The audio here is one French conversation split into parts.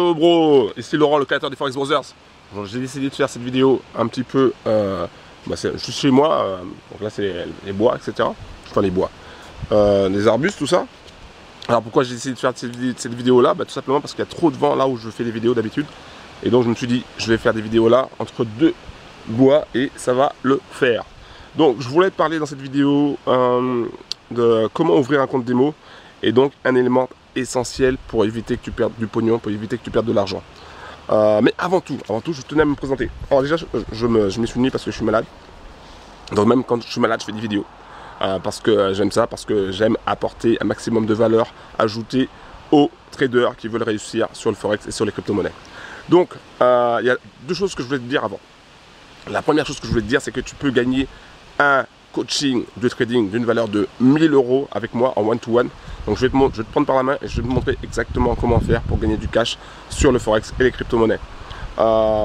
Yo bro, ici Laurent, le créateur des Forex Brothers. J'ai décidé de faire cette vidéo un petit peu, je suis chez moi, donc là c'est les bois, etc. Enfin les bois, les arbustes, tout ça. Alors pourquoi j'ai décidé de faire cette vidéo là? Tout simplement parce qu'il y a trop de vent là où je fais les vidéos d'habitude. Et donc je me suis dit, je vais faire des vidéos là, entre deux bois, et ça va le faire. Donc je voulais te parler dans cette vidéo de comment ouvrir un compte démo. Et donc un élément essentiel pour éviter que tu perdes du pognon, pour éviter que tu perdes de l'argent. Mais avant tout, je tenais à me présenter. Alors déjà, je m'y suis mis parce que je suis malade. Donc même quand je suis malade, je fais des vidéos. Parce que j'aime ça, parce que j'aime apporter un maximum de valeur ajoutée aux traders qui veulent réussir sur le Forex et sur les crypto-monnaies. Donc, il y a deux choses que je voulais te dire avant. La première chose que je voulais te dire, c'est que tu peux gagner un coaching de trading d'une valeur de 1000 € avec moi en one-to-one. Donc je vais te prendre par la main et je vais te montrer exactement comment faire pour gagner du cash sur le Forex et les crypto-monnaies.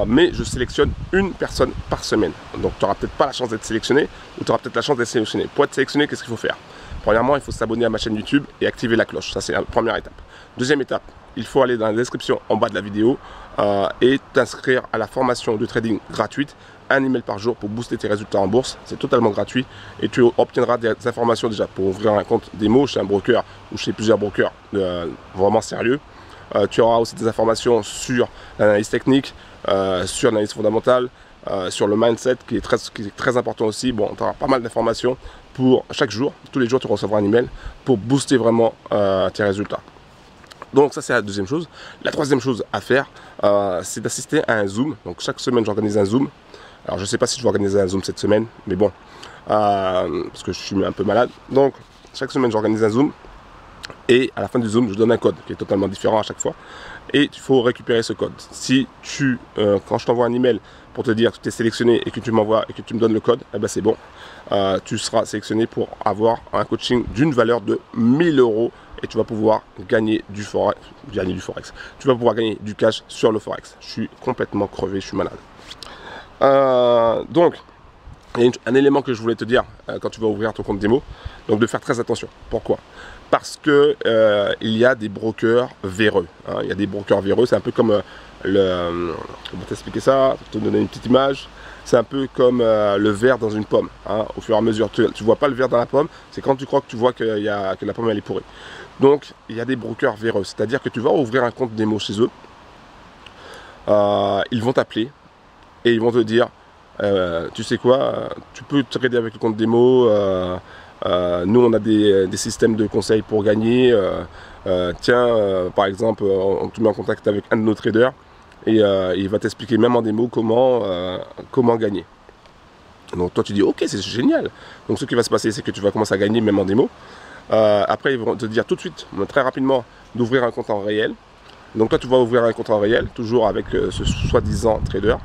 Mais je sélectionne une personne par semaine. Donc tu n'auras peut-être pas la chance d'être sélectionné ou tu auras peut-être la chance d'être sélectionné. Pour être sélectionné, qu'est-ce qu'il faut faire? Premièrement, il faut s'abonner à ma chaîne YouTube et activer la cloche. Ça, c'est la première étape. Deuxième étape, il faut aller dans la description en bas de la vidéo et t'inscrire à la formation de trading gratuite. Un email par jour pour booster tes résultats en bourse. C'est totalement gratuit et tu obtiendras des informations déjà pour ouvrir un compte démo chez un broker ou chez plusieurs brokers vraiment sérieux. Tu auras aussi des informations sur l'analyse technique, sur l'analyse fondamentale, sur le mindset qui est très important aussi. Bon, tu auras pas mal d'informations pour chaque jour. Tous les jours, tu recevras un email pour booster vraiment tes résultats. Donc ça, c'est la deuxième chose. La troisième chose à faire, c'est d'assister à un Zoom. Donc chaque semaine, j'organise un Zoom. Alors je ne sais pas si je vais organiser un Zoom cette semaine, mais bon, parce que je suis un peu malade. Donc chaque semaine, j'organise un Zoom. Et à la fin du Zoom, je donne un code qui est totalement différent à chaque fois. Et il faut récupérer ce code. Si quand je t'envoie un email pour te dire que tu es sélectionné et que tu m'envoies et que tu me donnes le code, eh ben c'est bon. Tu seras sélectionné pour avoir un coaching d'une valeur de 1000 € et tu vas pouvoir gagner du Forex. Tu vas pouvoir gagner du cash sur le Forex. Je suis complètement crevé, je suis malade. Donc, il y a un élément que je voulais te dire quand tu vas ouvrir ton compte démo, donc de faire très attention. Pourquoi? Parce que il y a des brokers véreux. Hein. Il y a des brokers véreux, c'est un peu comme comment t'expliquer ça? Pour te donner une petite image, c'est un peu comme le verre dans une pomme. Hein. Au fur et à mesure, tu vois pas le verre dans la pomme, c'est quand tu crois que tu vois que la pomme elle est pourrie. Donc, il y a des brokers véreux, c'est-à-dire que tu vas ouvrir un compte démo chez eux, ils vont t'appeler et ils vont te dire, tu sais quoi, tu peux trader avec le compte démo. Nous on a des systèmes de conseils pour gagner. Par exemple, on te met en contact avec un de nos traders et il va t'expliquer même en démo comment gagner. Donc toi tu dis ok, c'est génial. Donc ce qui va se passer, c'est que tu vas commencer à gagner même en démo. Après ils vont te dire tout de suite, très rapidement, d'ouvrir un compte en réel. Donc toi tu vas ouvrir un compte en réel, toujours avec ce soi-disant trader,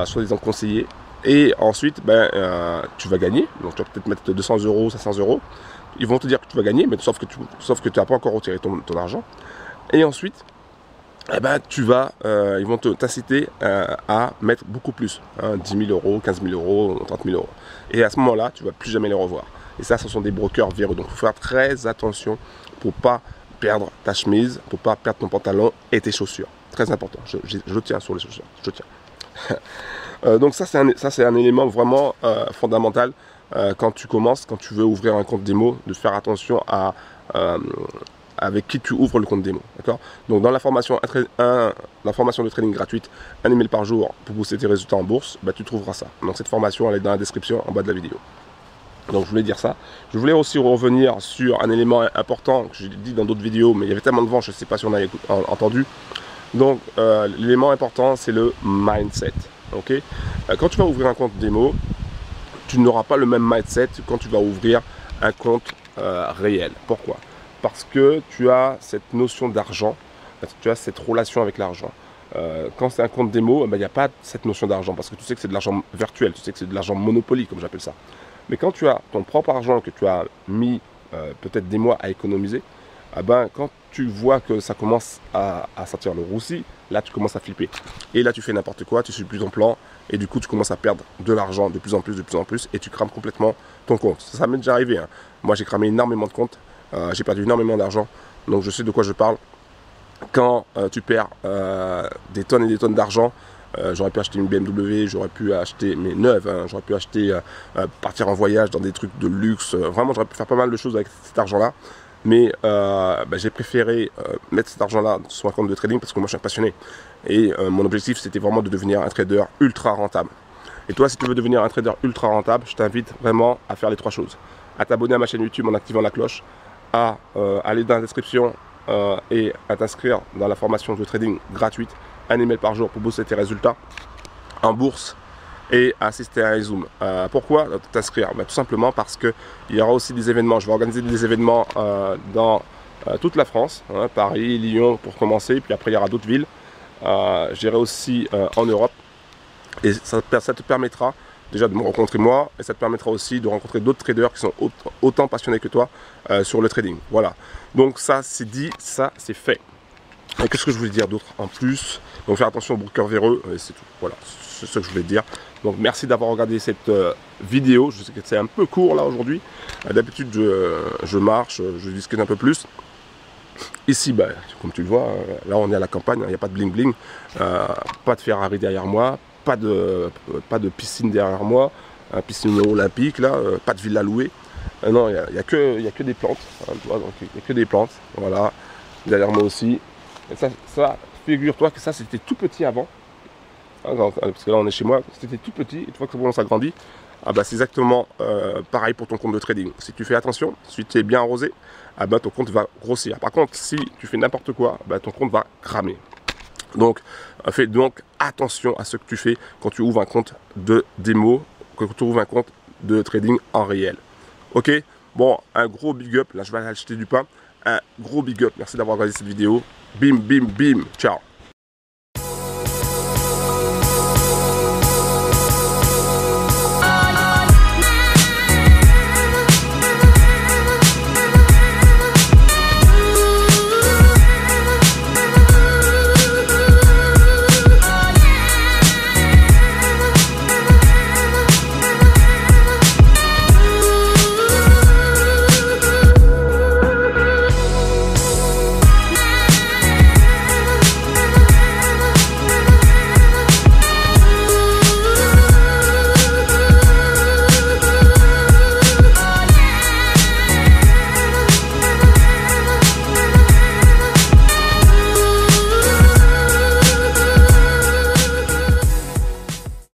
soi-disant conseiller. Et ensuite, tu vas gagner. Donc, tu vas peut-être mettre 200 €, 500 €. Ils vont te dire que tu vas gagner, mais sauf que tu n'as pas encore retiré ton argent. Et ensuite, ils vont t'inciter à mettre beaucoup plus. 10 000 €, 15 000 €, 30 000 €. Et à ce moment-là, tu ne vas plus jamais les revoir. Et ça, ce sont des brokers véreux. Donc, il faut faire très attention pour ne pas perdre ta chemise, pour ne pas perdre ton pantalon et tes chaussures. Très important. Je tiens sur les chaussures. Je tiens. Donc ça c'est un élément vraiment fondamental quand tu veux ouvrir un compte démo, de faire attention à avec qui tu ouvres le compte démo, d'accord? Donc dans la formation de trading gratuite, un email par jour pour booster tes résultats en bourse, tu trouveras ça. Donc cette formation elle est dans la description en bas de la vidéo. Donc je voulais dire ça. Je voulais aussi revenir sur un élément important que j'ai dit dans d'autres vidéos, mais il y avait tellement de vent, je ne sais pas si on a entendu. Donc l'élément important c'est le mindset. Okay. Quand tu vas ouvrir un compte démo, tu n'auras pas le même mindset que quand tu vas ouvrir un compte réel. Pourquoi? Parce que tu as cette notion d'argent, tu as cette relation avec l'argent. Quand c'est un compte démo, il n'y a pas cette notion d'argent parce que tu sais que c'est de l'argent virtuel, tu sais que c'est de l'argent Monopoly comme j'appelle ça. Mais quand tu as ton propre argent que tu as mis peut-être des mois à économiser, quand tu vois que ça commence à sortir le roussi, là tu commences à flipper. Et là tu fais n'importe quoi, tu suis plus ton plan, et du coup tu commences à perdre de l'argent de plus en plus, et tu crames complètement ton compte. Ça m'est déjà arrivé. Hein. Moi j'ai cramé énormément de comptes, j'ai perdu énormément d'argent, donc je sais de quoi je parle. quand tu perds des tonnes et des tonnes d'argent, j'aurais pu acheter une BMW, j'aurais pu acheter, mais neuve, hein, j'aurais pu acheter, partir en voyage dans des trucs de luxe, vraiment j'aurais pu faire pas mal de choses avec cet argent-là, mais j'ai préféré mettre cet argent-là sur un compte de trading parce que moi je suis un passionné, et mon objectif c'était vraiment de devenir un trader ultra rentable. Et toi, si tu veux devenir un trader ultra rentable, je t'invite vraiment à faire les 3 choses. À t'abonner à ma chaîne YouTube en activant la cloche, à aller dans la description et à t'inscrire dans la formation de trading gratuite, 1 email par jour pour booster tes résultats en bourse et à assister à un Zoom. Pourquoi t'inscrire? Tout simplement parce qu'il y aura aussi des événements. Je vais organiser des événements dans toute la France, hein, Paris, Lyon pour commencer, puis après il y aura d'autres villes. J'irai aussi en Europe. Et ça te permettra déjà de me rencontrer moi, et ça te permettra aussi de rencontrer d'autres traders qui sont autant passionnés que toi sur le trading. Voilà. Donc ça c'est dit, ça c'est fait. Et qu'est-ce que je voulais dire d'autre en plus? Donc faire attention aux brokers véreux, et c'est tout. Voilà, c'est ce que je voulais dire. Donc merci d'avoir regardé cette vidéo. Je sais que c'est un peu court là aujourd'hui. D'habitude je marche, je discute un peu plus. Ici, comme tu le vois, là on est à la campagne, il n'y a pas de bling bling, pas de Ferrari derrière moi, pas de piscine derrière moi, piscine olympique là, pas de ville à louer. Non, il n'y a que des plantes, hein, tu vois, donc il n'y a que des plantes, voilà, derrière moi aussi. Et ça figure-toi que ça c'était tout petit avant, hein, parce que là on est chez moi, c'était tout petit, et tu vois que bon, ça grandit. C'est exactement pareil pour ton compte de trading. Si tu fais attention, si tu es bien arrosé, ton compte va grossir. Par contre, si tu fais n'importe quoi, ton compte va cramer. Donc, fais donc attention à ce que tu fais quand tu ouvres un compte de démo, quand tu ouvres un compte de trading en réel. Ok? Bon, un gros big up. Là, je vais aller acheter du pain. Un gros big up. Merci d'avoir regardé cette vidéo. Bim, bim, bim. Ciao.